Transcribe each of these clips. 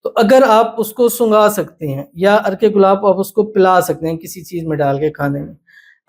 تو اگر آپ اس کو سنگا سکتے ہیں یا عرق گلاب آپ اس کو پلا سکتے ہیں کسی چیز میں ڈال کے کھانے میں،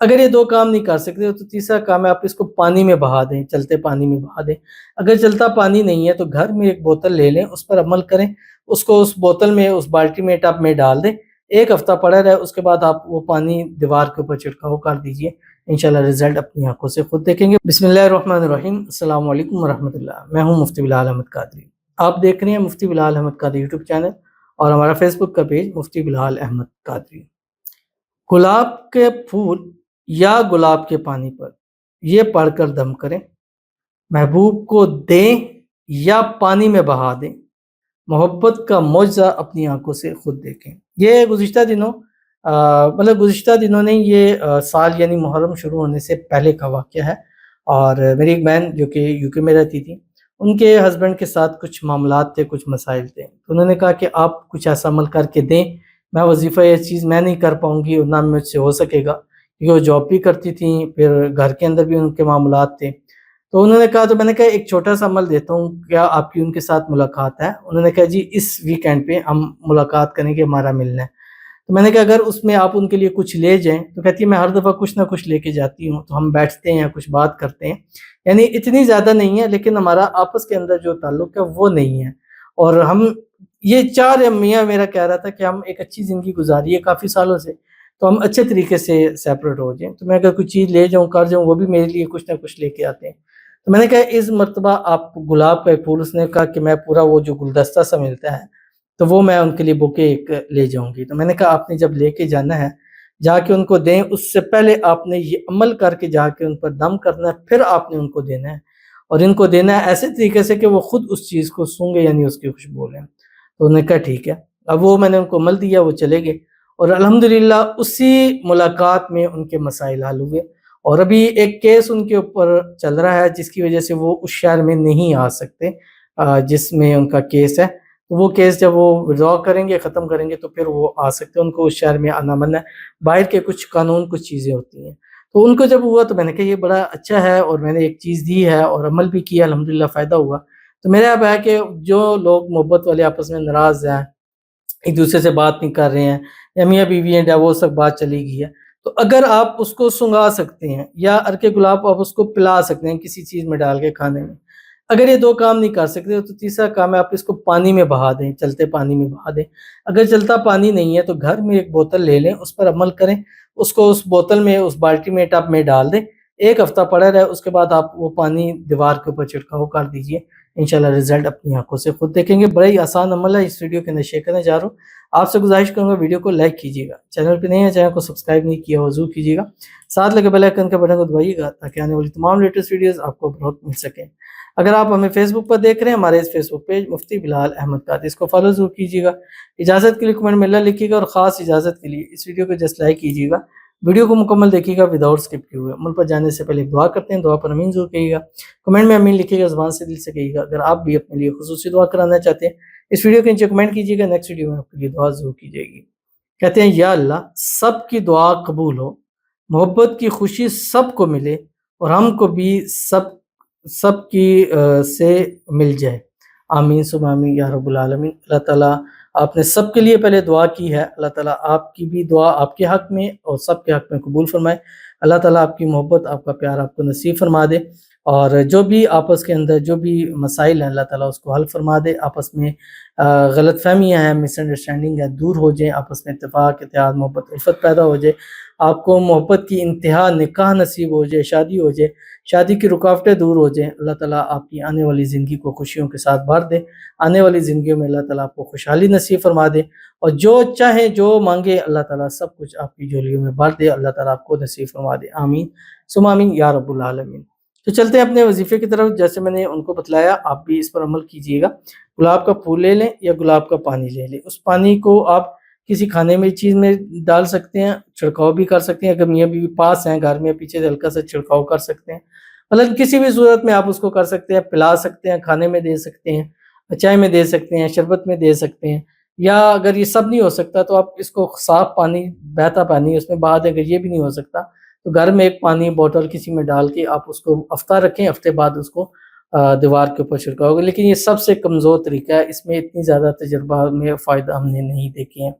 اگر یہ دو کام نہیں کر سکتے تو تیسرا کام ہے آپ اس کو پانی میں بہا دیں، چلتے پانی میں بہا دیں۔ اگر چلتا پانی نہیں ہے تو گھر میں ایک بوتل لے لیں، اس پر عمل کریں، اس کو اس بوتل میں اس بالٹی میں ٹب میں ڈال دیں، ایک ہفتہ پڑا رہے، اس کے بعد آپ وہ پانی دیوار کے اوپر چھڑکاؤ کر دیجئے، انشاءاللہ رزلٹ اپنی آنکھوں سے خود دیکھیں گے۔ بسم اللہ الرحمن الرحیم، السلام علیکم ورحمۃ اللہ، میں ہوں مفتی بلال احمد قادری۔ آپ دیکھ رہے ہیں مفتی بلال احمد قادری یوٹیوب چینل اور ہمارا فیس بک کا پیج مفتی بلال احمد قادری۔ گلاب کے پھول یا گلاب کے پانی پر یہ پڑھ کر دم کریں، محبوب کو دیں یا پانی میں بہا دیں، محبت کا معجزہ اپنی آنکھوں سے خود دیکھیں۔ یہ گزشتہ دنوں نہیں، یہ سال یعنی محرم شروع ہونے سے پہلے کا واقعہ ہے، اور میری ایک بہن جو کہ یو کے میں رہتی تھی، ان کے ہسبینڈ کے ساتھ کچھ معاملات تھے، کچھ مسائل تھے، تو انہوں نے کہا کہ آپ کچھ ایسا عمل کر کے دیں، میں وظیفہ یہ چیز میں نہیں کر پاؤں گی اور نہ مجھ سے ہو سکے گا، کیونکہ وہ جاب بھی کرتی تھیں، پھر گھر کے اندر بھی ان کے معاملات تھے۔ تو انہوں نے کہا، تو میں نے کہا ایک چھوٹا سا عمل دیتا ہوں، کیا آپ کی ان کے ساتھ ملاقات ہے؟ انہوں نے کہا جی اس ویکینڈ پہ ہم ملاقات کریں گے، ہمارا ملنا ہے۔ تو میں نے کہا اگر اس میں آپ ان کے لیے کچھ لے جائیں، تو کہتی ہے میں ہر دفعہ کچھ نہ کچھ لے کے جاتی ہوں، تو ہم بیٹھتے ہیں کچھ بات کرتے ہیں، یعنی اتنی زیادہ نہیں ہے لیکن ہمارا آپس کے اندر جو تعلق ہے وہ نہیں ہے، اور ہم یہ چار میاں میرا کہہ رہا تھا کہ ہم ایک اچھی زندگی گزاری ہے کافی سالوں سے، تو ہم اچھے طریقے سے سیپریٹ ہو جائیں، تو میں اگر کوئی چیز لے جاؤں کر جاؤں، وہ بھی میرے لیے کچھ نہ کچھ لے کے آتے ہیں۔ تو میں نے کہا اس مرتبہ آپ گلاب کا ایک پھول، اس نے کہا کہ میں پورا وہ جو گلدستہ سا ملتا ہے تو وہ میں ان کے لیے بوکے ایک لے جاؤں گی۔ تو میں نے کہا آپ نے جب لے کے جانا ہے، جا کے ان کو دیں، اس سے پہلے آپ نے یہ عمل کر کے جا کے ان پر دم کرنا ہے، پھر آپ نے ان کو دینا ہے، اور ان کو دینا ہے ایسے طریقے سے کہ وہ خود اس چیز کو سونگے، یعنی اس کی خوشبو لیں۔ تو انہوں نے کہا ٹھیک ہے۔ اب وہ میں نے ان کو عمل دیا، وہ چلے گئے، اور الحمدللہ اسی ملاقات میں ان کے مسائل حل ہوئے، اور ابھی ایک کیس ان کے اوپر چل رہا ہے جس کی وجہ سے وہ اس شہر میں نہیں آ سکتے جس میں ان کا کیس ہے۔ وہ کیس جب وہ وڈرا کریں گے، ختم کریں گے، تو پھر وہ آ سکتے ہیں، ان کو اس شہر میں آنا من ہے، باہر کے کچھ قانون کچھ چیزیں ہوتی ہیں۔ تو ان کو جب ہوا تو میں نے کہا یہ بڑا اچھا ہے، اور میں نے ایک چیز دی ہے اور عمل بھی کیا، الحمدللہ فائدہ ہوا۔ تو میرا اب ہے کہ جو لوگ محبت والے آپس میں ناراض ہیں، ایک دوسرے سے بات نہیں کر رہے ہیں، یا میاں بیوی ہیں، ڈیورس تک بات چلی گئی ہے، تو اگر آپ اس کو سنگا سکتے ہیں یا عرق گلاب آپ اس کو پلا سکتے ہیں کسی چیز میں ڈال کے کھانے میں، اگر یہ دو کام نہیں کر سکتے تو تیسرا کام ہے آپ اس کو پانی میں بہا دیں، چلتے پانی میں بہا دیں۔ اگر چلتا پانی نہیں ہے تو گھر میں ایک بوتل لے لیں، اس پر عمل کریں، اس کو اس بوتل میں اس بالٹی میں ٹب میں ڈال دیں، ایک ہفتہ پڑا رہے، اس کے بعد آپ وہ پانی دیوار کے اوپر چھڑکاؤ کر دیجئے، انشاءاللہ رزلٹ اپنی آنکھوں سے خود دیکھیں گے۔ بڑا ہی آسان عمل ہے، اس ویڈیو کے اندر شیئر کرنے جا رہا ہوں۔ آپ سے گزارش کروں گا ویڈیو کو لائک کیجیے گا، چینل پہ نہیں ہے چینل کو سبسکرائب نہیں کیا ضرور کیجیے گا، ساتھ لگے بیل آئیکن کے بٹن کو دبائیے گا تاکہ آنے والی تمام لیٹسٹ ویڈیوز آپ کو بروقت مل سکیں۔ اگر آپ ہمیں فیس بک پر دیکھ رہے ہیں، ہمارے اس فیس بک پیج مفتی بلال احمد قادری، اس کو فالو ضرور کیجیے گا۔ اجازت کے لیے کمنٹ میں اللہ لکھیے گا، اور خاص اجازت کے لیے اس ویڈیو کو جسٹ لائک کیجیے گا، ویڈیو کو مکمل دیکھیے گا وداؤٹ اسکپ کیے ہوئے۔ عمل پر جانے سے پہلے ایک دعا کرتے ہیں، دعا پر امین ضرور کہیے گا، کمنٹ میں امین لکھیے گا، زبان سے دل سے کہیے گا۔ اگر آپ بھی اپنے لیے خصوصی دعا کرانا چاہتے ہیں، اس ویڈیو کے نیچے کمنٹ کیجیے گا، نیکسٹ ویڈیو میں آپ کے لیے دعا ضرور کی جائے گی۔ کہتے ہیں یا اللہ سب کی دعا قبول ہو، محبت کی خوشی سب کو ملے، اور ہم کو بھی سب کی سے مل جائے، آمین ثم آمین یا رب العالمین۔ اللہ تعالیٰ آپ نے سب کے لیے پہلے دعا کی ہے، اللہ تعالیٰ آپ کی بھی دعا آپ کے حق میں اور سب کے حق میں قبول فرمائے۔ اللہ تعالیٰ آپ کی محبت، آپ کا پیار آپ کو نصیب فرما دے، اور جو بھی آپس کے اندر جو بھی مسائل ہیں، اللہ تعالیٰ اس کو حل فرما دے، آپس میں غلط فہمیاں ہیں، مس انڈرسٹینڈنگ ہے، دور ہو جائیں، آپس میں اتفاق، اتحاد، محبت، الفت پیدا ہو جائے، آپ کو محبت کی انتہا نکاح نصیب ہو جائے، شادی ہو جائے، شادی کی رکاوٹیں دور ہو جائیں۔ اللہ تعالیٰ آپ کی آنے والی زندگی کو خوشیوں کے ساتھ بھر دے، آنے والی زندگیوں میں اللہ تعالیٰ آپ کو خوشحالی نصیب فرما دے، اور جو چاہیں جو مانگے اللہ تعالیٰ سب کچھ آپ کی جھولیوں میں بھر دے، اللہ تعالیٰ آپ کو نصیب فرما دے، آمین ثم آمین یا رب العالمین۔ تو چلتے ہیں اپنے وظیفے کی طرف، جیسے میں نے ان کو بتلایا آپ بھی اس پر عمل کیجیے گا۔ گلاب کا پھول لے لیں یا گلاب کا پانی لے لیں، اس پانی کو آپ کسی کھانے میں چیز میں ڈال سکتے ہیں، چھڑکاؤ بھی کر سکتے ہیں، اگر میاں بیوی پاس ہیں گھر میں پیچھے سے ہلکا سا چھڑکاؤ کر سکتے ہیں، مطلب کسی بھی صورت میں آپ اس کو کر سکتے ہیں، پلا سکتے ہیں، کھانے میں دے سکتے ہیں، چائے میں دے سکتے ہیں، شربت میں دے سکتے ہیں، یا اگر یہ سب نہیں ہو سکتا تو آپ اس کو صاف پانی، بہتا پانی اس میں بہا دیں، اگر یہ بھی نہیں ہو سکتا تو گھر میں ایک پانی بوتل کسی میں ڈال کے آپ اس کو ہفتہ رکھیں، ہفتے بعد اس کو دیوار کے اوپر چھڑکا ہوگا، لیکن یہ سب سے کمزور طریقہ ہے، اس میں اتنی زیادہ تجربہ میں فائدہ ہم نے نہیں دیکھے ہیں۔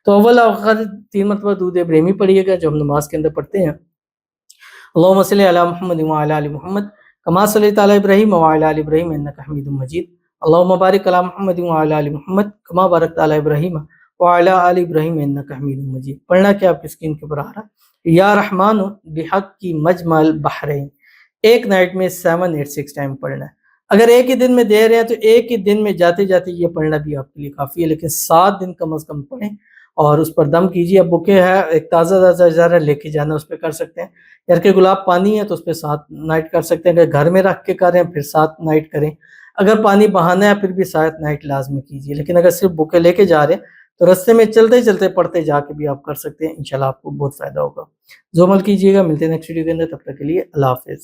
تو اول آخر 3 مرتبہ درود ابراہیمی پڑھیے گا جو ہم نماز کے اندر پڑھتے ہیں۔ اللہم صلی علی محمد وعلی آل محمد کما صلیت علی ابراہیم وعلی آل ابراہیم انک حمید مجید، اللہم بارک علی محمد وعلی آل محمد کما بارکت علی ابراہیم وعلی آل ابراہیم انک حمید مجید۔ پڑھنا کیا آپ کی اسکرین کے اوپر آ رہا ہے، یا رحمان بحق کی مجمع البحرین، ایک نائٹ میں 786 ٹائم پڑھنا ہے۔ اگر ایک ہی دن میں دے رہے ہیں تو ایک ہی دن میں جاتے جاتے یہ پڑھنا بھی آپ کے لیے کافی ہے، لیکن 7 دن کم از کم پڑھیں اور اس پر دم کیجیے۔ اب بکے ہے، ایک تازہ زرہ لے کے جانا، اس پہ کر سکتے ہیں، یار کہ گلاب پانی ہے تو اس پہ 7 نائٹ کر سکتے ہیں، اگر گھر میں رکھ کے کر رہے ہیں پھر 7 نائٹ کریں، اگر پانی بہانا ہے پھر بھی 7 نائٹ لازمی کیجیے، لیکن اگر صرف بکے لے کے جا رہے ہیں تو رستے میں چلتے چلتے پڑھتے جا کے بھی آپ کر سکتے ہیں، انشاءاللہ آپ کو بہت فائدہ ہوگا۔ جو عمل کیجیے گا، ملتے ہیں نیکسٹ ویڈیو کے اندر، تب تک کے لیے اللہ حافظ۔